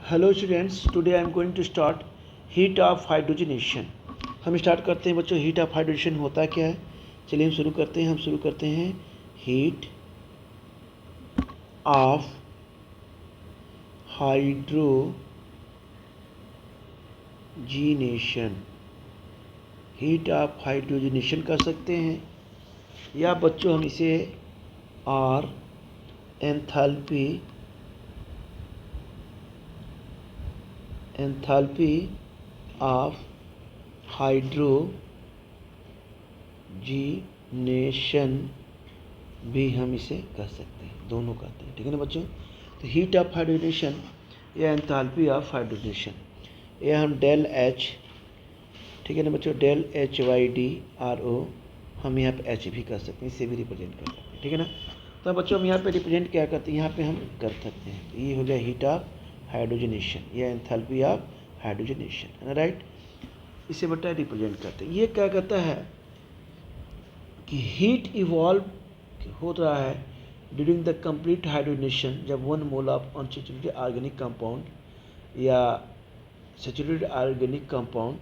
Hello students, today I am going to start heat of hydrogenation. हम start करते हैं बच्चों, हीट ऑफ हाइड्रोजनेशन होता क्या है। चलिए हम शुरू करते हैं heat of hydrogenation. Heat of hydrogenation कर सकते हैं, या बच्चों हम इसे आर एंथैल्पी ऑफ हाइड्रोजनेशन भी हम इसे कह सकते हैं, दोनों कहते हैं, ठीक है ना बच्चों। तो हीट ऑफ हाइड्रोजनेशन या एंथैल्पी ऑफ हाइड्रोजनेशन, ये हम डेल एच, ठीक है ना बच्चों, del H Y D R O, हम यहाँ पे एच भी कर सकते हैं, इसे भी रिप्रेजेंट कर सकते हैं, ठीक है ना। तो बच्चों हम यहाँ पे रिप्रेजेंट क्या करते हैं, यहाँ पे हम कर सकते हैं, तो ये हो गया हीट ऑफ हाइड्रोजनेशन या एंथैल्पी ऑफ हाइड्रोजनेशन, है ना, राइट। इसे बेटा रिप्रेजेंट करते हैं। ये क्या कहता है कि हीट इवॉल्व हो रहा है ड्यूरिंग द कंप्लीट हाइड्रोजनेशन, जब 1 mole of unsaturated organic compound या सैचुरेटेड ऑर्गेनिक कंपाउंड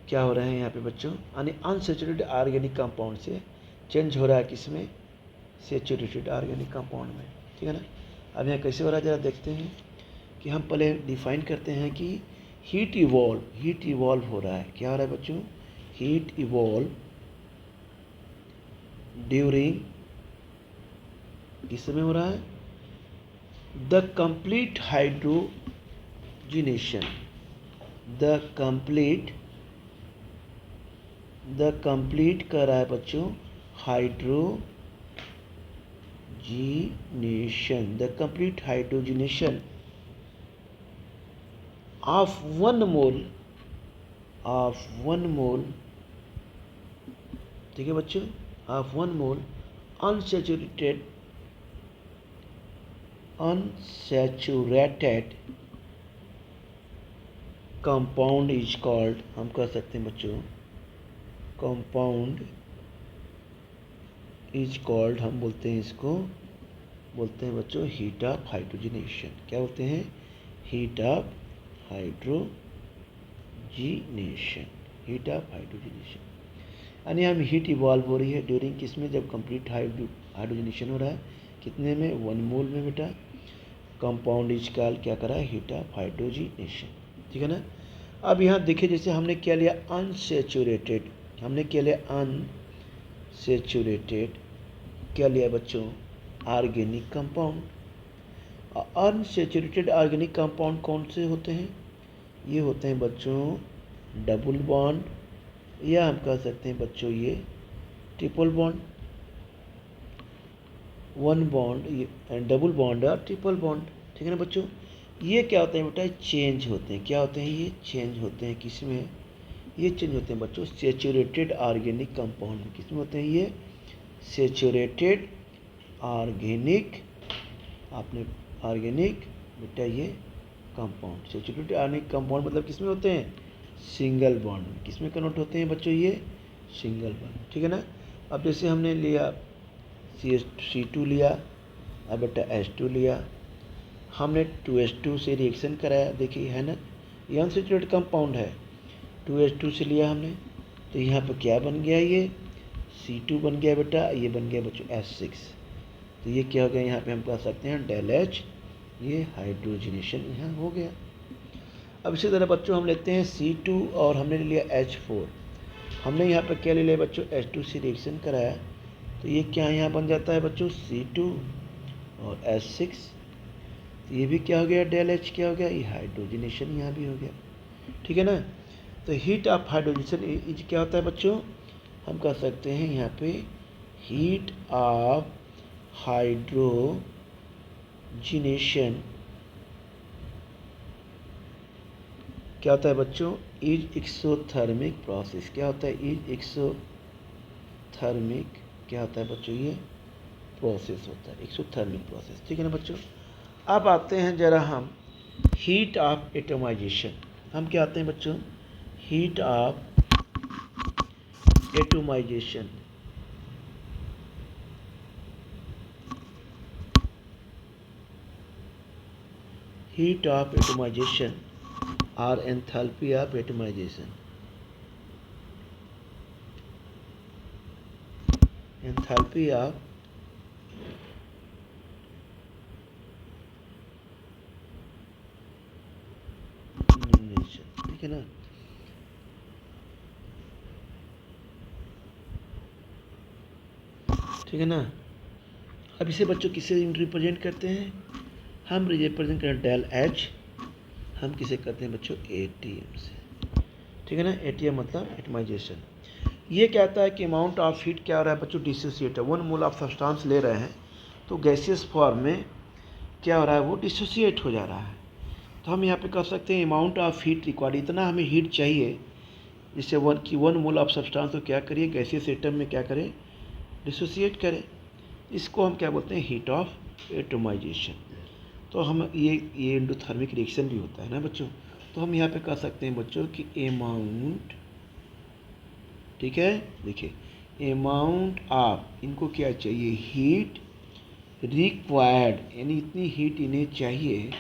क्या हो रहे हैं यहाँ पे बच्चों, यानी अनसैचुरेटेड ऑर्गेनिक कंपाउंड से चेंज हो रहा है किसमें, सैचुरेटेड ऑर्गेनिक कंपाउंड में, ठीक है ना। अब यहाँ कैसे हो रहा है ज़रा देखते हैं कि हम पहले डिफाइन करते हैं कि हीट इवॉल्व हो रहा है, क्या हो रहा है बच्चों, हीट इवॉल्व ड्यूरिंग, किस समय हो रहा है, the complete hydrogenation, the complete कर रहा है बच्चों hydrogenation, the complete hydrogenation of 1 मोल, ठीक है बच्चों, of 1 mole unsaturated compound is called, हम कह सकते हैं बच्चों, कंपाउंड इज कॉल्ड, हम बोलते हैं इसको, बोलते हैं बच्चों हीट ऑफ हाइड्रोजनेशन। क्या बोलते हैं, heat of hydrogenation, heat of hydrogenation. यानी हम हीट इवॉल्व हो रही है ड्यूरिंग किसमें, जब कंप्लीट हाइड्रोजनेशन हो रहा है, कितने में, 1 मोल में बेटा। कंपाउंड इज कॉल्ड, क्या करा है, हीट ऑफ हाइड्रोजनेशन, ठीक है ना। अब यहाँ देखिए, जैसे हमने क्या लिया अनसैचुरेटेड, क्या लिया बच्चों, organic compound. Unsaturated organic compound कौन से होते हैं, ये होते हैं बच्चों डबल बॉन्ड, या हम कह सकते हैं बच्चों ये ट्रिपल बॉन्ड, 1 बॉन्ड, ये डबल बॉन्ड और ट्रिपल बॉन्ड, ठीक है ना बच्चों। ये क्या होते हैं बेटा, चेंज होते हैं, क्या होते हैं, ये चेंज होते हैं किसमें, ये चेंज होते हैं बच्चों सैचुरेटेड ऑर्गेनिक कंपाउंड में, किसमें होते हैं, ये सैचुरेटेड ऑर्गेनिक, आपने ऑर्गेनिक बेटा ये कंपाउंड, सैचुरेटेड ऑर्गेनिक कंपाउंड मतलब किसमें होते हैं, सिंगल बॉन्ड में, किसमें कन्वर्ट होते हैं बच्चों, ये सिंगल बॉन्ड, ठीक है ना। अब जैसे हमने लिया C2 लिया, अब बेटा H2 लिया, हमने 2H2 से रिएक्शन कराया, देखिए है ना, ये अनसैचुरेटेड कंपाउंड है, 2H2 से लिया हमने, तो यहाँ पर क्या बन गया, ये C2 बन गया बेटा, ये बन गया बच्चों H6, तो ये क्या हो गया, यहाँ पे हम कह सकते हैं डेल एच, ये हाइड्रोजनेशन यहाँ हो गया। अब इसी तरह बच्चों हम लेते हैं C2 और हमने ले लिया H4, हमने यहाँ पर क्या ले लिया बच्चों, H2 से रिएक्शन कराया, तो ये क्या यहाँ बन जाता है बच्चों C2 और H6, तो ये भी क्या हो गया, डेल एच क्या हो गया, ये हाइड्रोजनेशन यहाँ भी हो गया, ठीक है ना। तो हीट ऑफ हाइड्रोजनेशन इज क्या होता है बच्चों, हम कह सकते हैं यहाँ पे हीट ऑफ हाइड्रोजनेशन क्या होता है बच्चों, इज एक्सोथर्मिक प्रोसेस, क्या होता है, इज एक्सोथर्मिक, क्या होता है बच्चों, ये प्रोसेस होता है, एक्सोथर्मिक प्रोसेस, ठीक है ना बच्चों। अब आते हैं जरा हम हीट ऑफ एटोमाइजेशन, हम क्या आते हैं बच्चों, heat of atomization, heat of atomization or enthalpy of atomization. Enthalpy of atomization, ठीक है ना। ठीक है ना। अब इसे बच्चों किससे रिप्रेजेंट करते हैं? हम रिप्रेजेंट करें डेल एच, हम किसे करते हैं बच्चों? एटीएम से, ठीक है ना। एटीएम मतलब एटमाइजेशन। ये कहता है कि अमाउंट ऑफ हीट क्या हो रहा है बच्चों? डिसोसिएट है। 1 मोल ऑफ सब्सटेंस ले रहे हैं तो गैसियस फॉर्म में क्या हो रहा है? वो डिसोसिएट हो जा रहा है। तो हम यहाँ पे कर सकते हैं अमाउंट ऑफ हीट रिक्वायर्ड, इतना हमें हीट चाहिए जिससे 1 मोल ऑफ सब्सटेंस को क्या करिए? गैसियस एटम में क्या करें? डिसोसिएट करें। इसको हम क्या बोलते हैं? Heat of atomization. तो हम ये एंडोथर्मिक रिएक्शन भी होता है ना बच्चों। तो हम यहाँ पे कह सकते हैं बच्चों कि अमाउंट, ठीक है, देखिए अमाउंट ऑफ, इनको क्या चाहिए? हीट रिक्वायर्ड, यानी इतनी हीट इन्हें चाहिए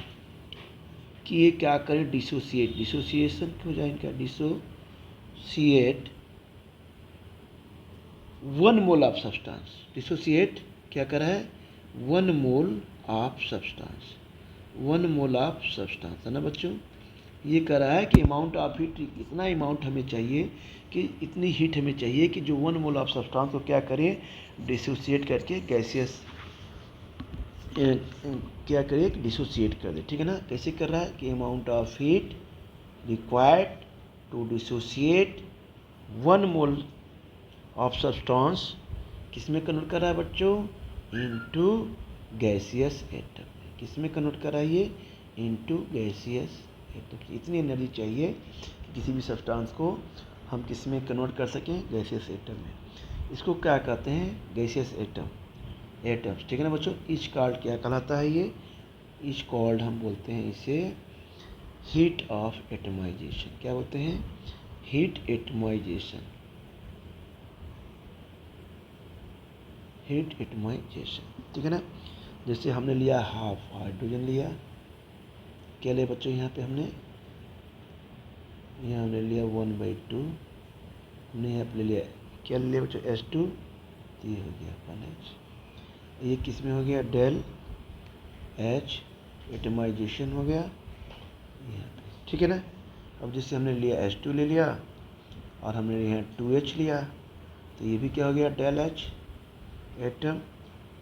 कि ये क्या करें? डिसोसिएट, डिसोसिएशन हो जाए इनका, dissociate 1 mole of substance. Dissociate क्या कर रहा है? 1 mole of substance, 1 mole of substance, है ना बच्चों। ये कह रहा है कि अमाउंट ऑफ हीट, इतना अमाउंट हमें चाहिए कि इतनी हीट हमें चाहिए कि जो 1 मोल ऑफ सब्सटेंस को क्या करें? डिसोसिएट करके गैसियस क्या करे? डिसोसिएट कर दे, ठीक है ना। कैसे कर रहा है? कि amount of heat required to dissociate 1 mole of substance, किस में कन्वर्ट कर रहा है बच्चों? Into gaseous atom. किस में कन्वर्ट कर रहा है ये? Into gaseous atom. इतनी एनर्जी चाहिए कि किसी भी सब्सटेंस को हम किस में कन्वर्ट कर सकें? गैसियस एटम में। इसको क्या कहते हैं? गैसियस एटम, एटम्स, ठीक है ना बच्चों। इच कॉल्ड क्या कहलाता है? ये इच कॉल्ड हम बोलते हैं इसे हीट ऑफ एटमाइजेशन। क्या बोलते हैं? हीट एटमाइजेशन, हीट एटमाइजेशन, ठीक है ना। जैसे हमने लिया हाफ हाइड्रोजन लिया, क्या लिया बच्चों? यहाँ पे हमने लिया 1/2, हमने यहाँ पे ले लिया, क्या ले लिया बच्चों? H2, तो ये हो गया 1H। ये किस में हो गया? डेल एच, एटमाइजेशन हो गया यहाँ पे, ठीक है ना। अब जैसे हमने लिया H2 ले लिया और हमने यहाँ 2H लिया, तो ये भी क्या हो गया? डेल एच एटम,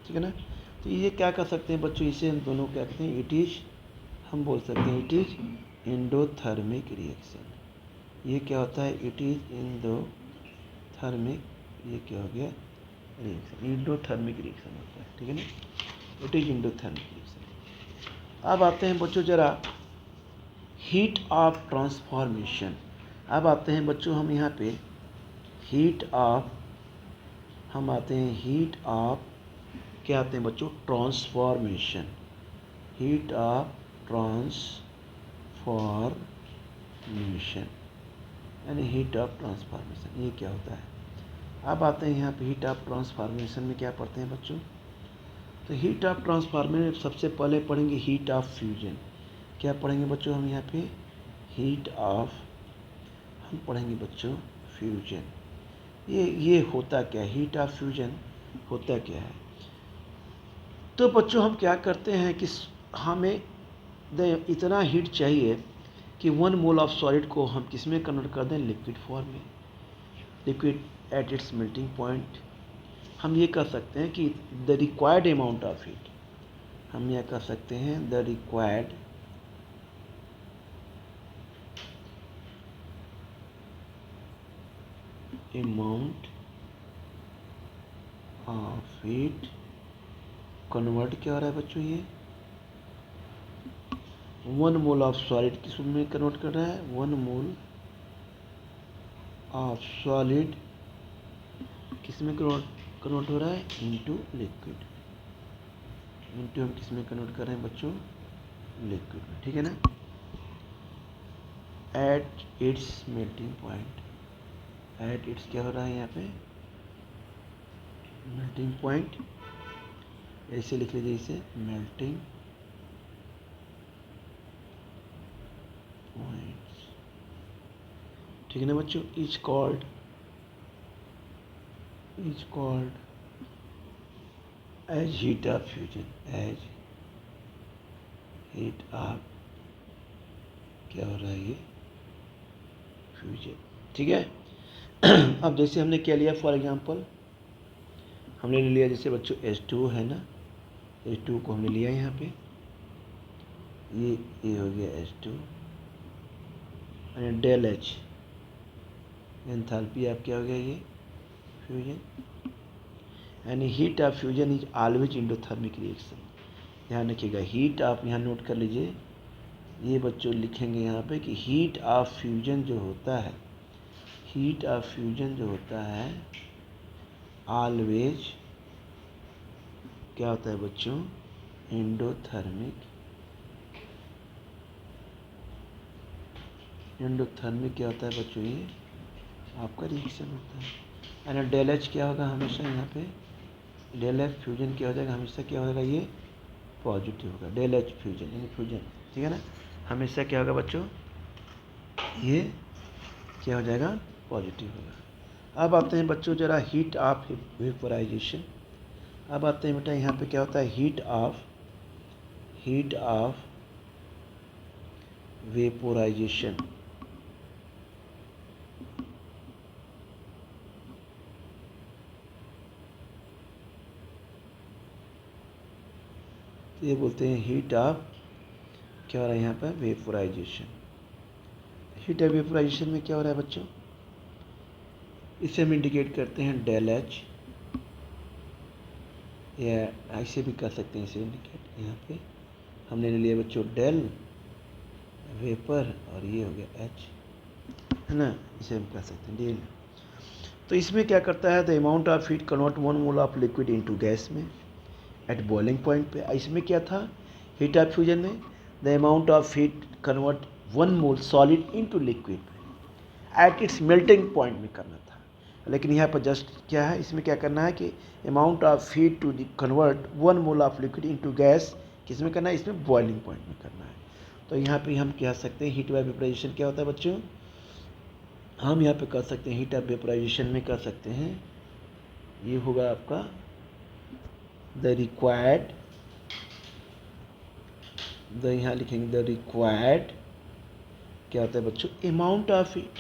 ठीक है ना। तो ये क्या कर सकते हैं बच्चों? इसे हम दोनों क्या कहते हैं? इट इज, हम बोल सकते हैं इट इज एंडोथर्मिक रिएक्शन। ये क्या होता है? इट इज एंडोथर्मिक, ये क्या हो गया? रिएक्शन, एंडोथर्मिक रिएक्शन होता है, ठीक है ना। It is endothermic reaction. अब आते हैं बच्चों जरा हीट ऑफ ट्रांसफॉर्मेशन। अब आते हैं बच्चों हम यहाँ पे हीट ऑफ, हम आते हैं हीट ऑफ, क्या आते हैं बच्चों? ट्रांसफॉर्मेशन, हीट ऑफ ट्रांसफॉर्मेशन, यानी हीट ऑफ ट्रांसफॉर्मेशन, ये क्या होता है? अब आते हैं यहाँ पे हीट ऑफ ट्रांसफॉर्मेशन में क्या पढ़ते हैं बच्चों? तो हीट ऑफ ट्रांसफॉर्मेशन सबसे पहले पढ़ेंगे हीट ऑफ फ्यूजन। क्या पढ़ेंगे बच्चों हम यहाँ पे? हीट ऑफ, हम पढ़ेंगे बच्चों फ्यूजन। ये होता क्या है? हीट ऑफ फ्यूजन होता क्या है? तो बच्चों हम क्या करते हैं कि हमें इतना हीट चाहिए कि 1 मोल ऑफ सॉलिड को हम किस में कन्वर्ट कर दें? लिक्विड फॉर्म में, liquid at its melting point. हम ये कर सकते हैं कि the required amount of heat, हम यह कर सकते हैं the required amount of heat, convert क्या हो रहा है बच्चों? ये 1 मोल ऑफ सॉलिड किस में कन्वर्ट कर रहा है? 1 मोल ऑफ सॉलिड किस में कन्वर्ट हो रहा है? इनटू लिक्विड, इनटू हम किस में कन्वर्ट कर रहे हैं बच्चों? लिक्विड में, ठीक है ना। At its melting point, at its क्या हो रहा है यहाँ पे? मेल्टिंग पॉइंट, ऐसे लिख लीजिए इसे, मेल्टिंग ठीक है ना बच्चों, is called as heat of fusion, as heat of क्या हो रहा है ये फ्यूजन। ठीक है। अब जैसे हमने क्या लिया, फॉर एग्जांपल हमने ले लिया जैसे बच्चों H2 है ना, H2 को हमने लिया यहाँ पे, ये हो गया H2 and del H, enthalpy आप क्या हो गया ये fusion, and heat of fusion is always endothermic reaction. ध्यान रखिएगा, हीट आप यहाँ नोट कर लीजिए, ये बच्चों लिखेंगे यहाँ पे कि हीट ऑफ फ्यूजन जो होता है, हीट ऑफ फ्यूजन जो होता है ऑलवेज क्या होता है बच्चों, एंडोथर्मिक क्या होता है बच्चों, ये आपका रिएक्शन होता है। एंड डेल एच क्या होगा हमेशा यहाँ पे, डेल एच फ्यूजन क्या हो जाएगा हमेशा, क्या होगा ये पॉजिटिव होगा, डेल एच फ्यूजन यानी फ्यूजन, ठीक है ना, हमेशा क्या होगा बच्चों, ये क्या हो जाएगा पॉजिटिव होगा। अब आते हैं बच्चों जरा हीट ऑफ वेपोराइजेशन। अब आते हैं बेटा यहाँ पे क्या होता है, हीट ऑफ वेपोराइजेशन। ये बोलते हैं हीट ऑफ क्या हो रहा है यहाँ पर वेपोराइजेशन। हीट ऑफ वेपोराइजेशन में क्या हो रहा है बच्चों, इसे हम इंडिकेट करते हैं डेल एच, या ऐसे भी कर सकते हैं इसे इंडिकेट, यहाँ पे हमने ले लिया बच्चों डेल वेपर और ये हो गया एच, है ना, इसे हम कर सकते हैं डेल। तो इसमें क्या करता है, the amount of heat convert 1 mole of liquid into gas में एट बॉइलिंग पॉइंट पे। इसमें क्या था, हीट ऑफ फ्यूजन में the amount of heat convert 1 mole solid into liquid at its melting point में करना था, लेकिन यहाँ पर जस्ट क्या है, इसमें क्या करना है कि amount of heat to convert 1 mole of liquid into gas किस में करना है, इसमें बॉइलिंग पॉइंट में करना है। तो यहाँ पे हम कह सकते हैं हीट बाय वेपोराइजेशन क्या होता है बच्चों, हम यहाँ पे कर सकते हैं हीट ऑफ वेपोराइजेशन में कर सकते हैं, ये होगा आपका द रिक्वायर्ड, यहाँ लिखेंगे द रिक्वायर्ड क्या होता है बच्चों, amount of heat,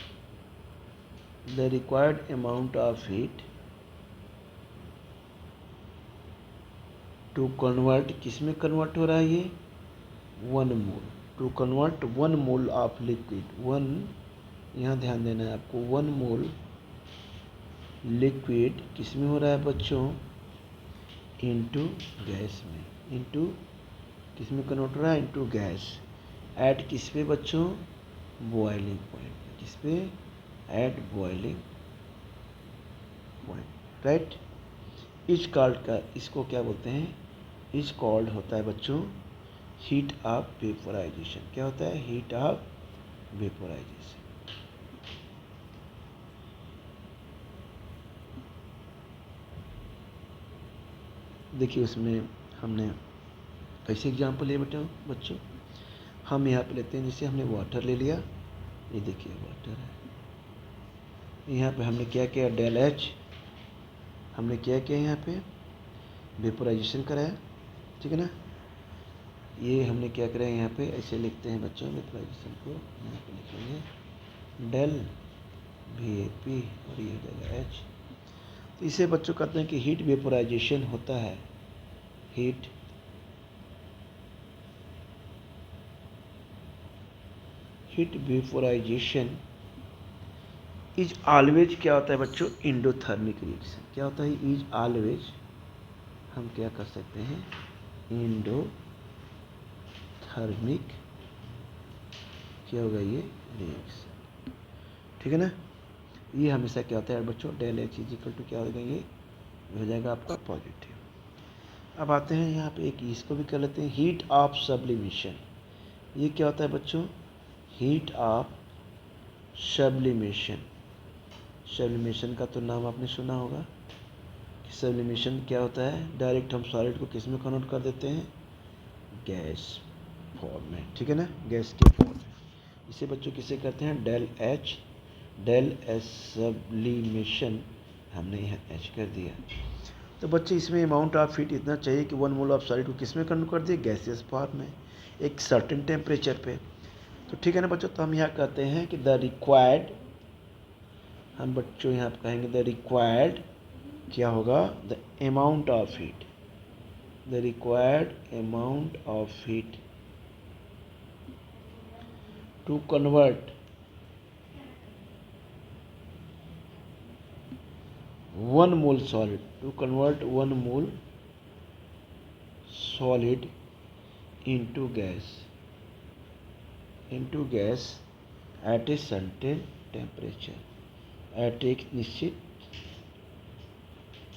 the required amount of heat to convert, किस में कन्वर्ट हो रहा है ये 1 mole, to convert 1 mole of liquid, 1 यहाँ ध्यान देना है आपको, 1 मोल लिक्विड किस में हो रहा है बच्चों, इनटू गैस में, इनटू किस में कन्वर्ट हो रहा है, इनटू गैस, एट किस पे बच्चों बॉइलिंग पॉइंट, किस पे at boiling point, right. Is called का, इसको क्या बोलते हैं, इज कॉल्ड होता है बच्चों हीट ऑफ वेपोराइजेशन। क्या होता है, हीट ऑफ वेपोराइजेशन। देखिए उसमें हमने कैसे एग्जाम्पल ले बेटा बच्चों, हम यहाँ पे लेते हैं, जैसे हमने वाटर ले लिया, ये देखिए वाटर है, यहाँ पे हमने क्या किया, डेल एच हमने क्या किया, यहाँ पे वेपोराइजेशन कराया, ठीक है ना, ये हमने क्या कराया, यहाँ पे ऐसे लिखते हैं बच्चों वेपोराइजेशन को, यहाँ पे लिखेंगे डेल VAP और ये डेल एच। तो इसे बच्चों कहते हैं कि हीट वेपोराइजेशन होता है, हीट वेपोराइजेशन इज ऑलवेज क्या होता है बच्चों, एंडोथर्मिक रिएक्शन। क्या होता है, इज ऑलवेज, हम क्या कर सकते हैं, एंडोथर्मिक क्या होगा ये रिएक्शन, ठीक है ना। ये हमेशा क्या होता है बच्चों, del H is equal to क्या होगा, ये हो जाएगा आपका पॉजिटिव। अब आते हैं यहाँ पे एक इसको भी कर लेते हैं, हीट ऑफ सब्लिमेशन। ये क्या होता है बच्चों, हीट ऑफ सब्लिमेशन। सब्लिमेशन का तो नाम आपने सुना होगा कि सब्लिमेशन क्या होता है, डायरेक्ट हम सॉलिड को किस में कन्वर्ट कर देते हैं, गैस फॉर्म में, ठीक है ना, गैस के फॉर्म में। इसे बच्चों किसे कहते हैं, डेल एच डेल सब्लिमेशन हमने यहाँ एच कर दिया। तो बच्चे इसमें अमाउंट ऑफ हीट इतना चाहिए कि 1 मोल ऑफ सॉलिड को किस में कन्वर्ट कर दिए, गैसियस फॉर्म में, एक सर्टेन टेम्परेचर पे। तो ठीक है ना बच्चों, तो हम यहाँ कहते हैं कि द रिक्वायर्ड, हम बच्चों यहाँ पर कहेंगे द रिक्वायर्ड क्या होगा, the amount of heat, the required amount of heat to convert 1 mole solid, to convert 1 mole solid into gas at a certain temperature, at एक निश्चित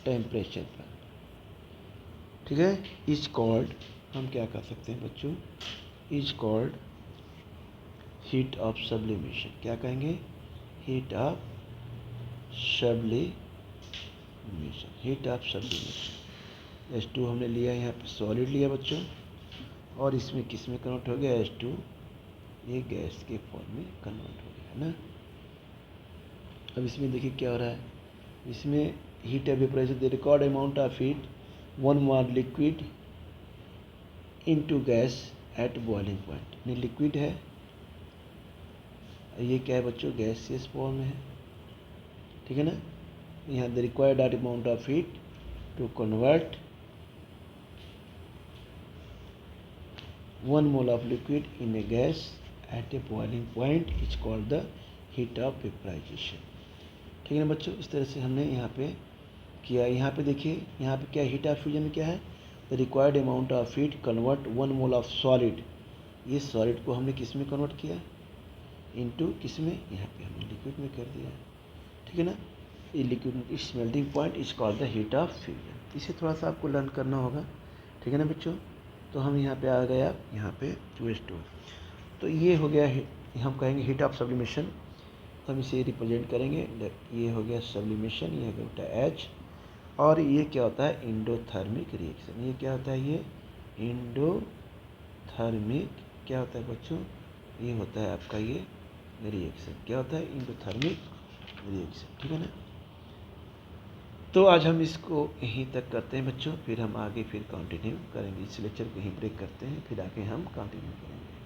टेम्परेचर पर। ठीक है, इज कॉल्ड, हम क्या कर सकते हैं बच्चों, is called heat of sublimation. क्या कहेंगे, heat of sublimation, heat of sublimation. H2 हमने लिया, यहाँ पे सॉलिड लिया बच्चों, और इसमें किस में कन्वर्ट हो गया, H2 ये गैस के फॉर्म में कन्वर्ट हो गया है ना। अब इसमें देखिए क्या हो रहा है, इसमें heat of vaporisation, the record amount of heat 1 mole liquid into gas at boiling point. ये लिक्विड है, ये क्या है बच्चों, गैसियस फॉर्म में है। ठीक है ना, यहाँ the required amount of heat to convert 1 mole of liquid in a gas at a boiling point is called the heat of vaporization। ठीक है ना बच्चों, इस तरह से हमने यहाँ पे किया। यहाँ पे देखिए, यहाँ पे क्या हीट ऑफ फ्यूजन में क्या है, the required amount of heat convert 1 mole of solid, ये सॉलिड को हमने किस में कन्वर्ट किया, इनटू किस में, यहाँ पे हमने लिक्विड में कर दिया। ठीक है ना, ये लिक्विड इस melting point is called the heat of fusion. इसे थोड़ा सा आपको लर्न करना होगा। ठीक है ना बच्चों, तो हम यहाँ पे आ गए, आप यहाँ पे 2H2, तो ये हो गया, हम कहेंगे हीट ऑफ सब्लिमेशन, तो हम इसे रिप्रेजेंट करेंगे, ये हो गया सब्लिमेशन, ये हो गया H, और ये क्या होता है, इंडोथर्मिक रिएक्शन। ये क्या होता है, ये इंडोथर्मिक क्या होता है बच्चों, ये होता है आपका ये रिएक्शन, क्या होता है, इंडोथर्मिक रिएक्शन। ठीक है ना, तो आज हम इसको यहीं तक करते हैं बच्चों, फिर हम आगे फिर कंटिन्यू करेंगे। इस लेक्चर को यहीं ब्रेक करते हैं, फिर आगे हम कंटिन्यू करेंगे।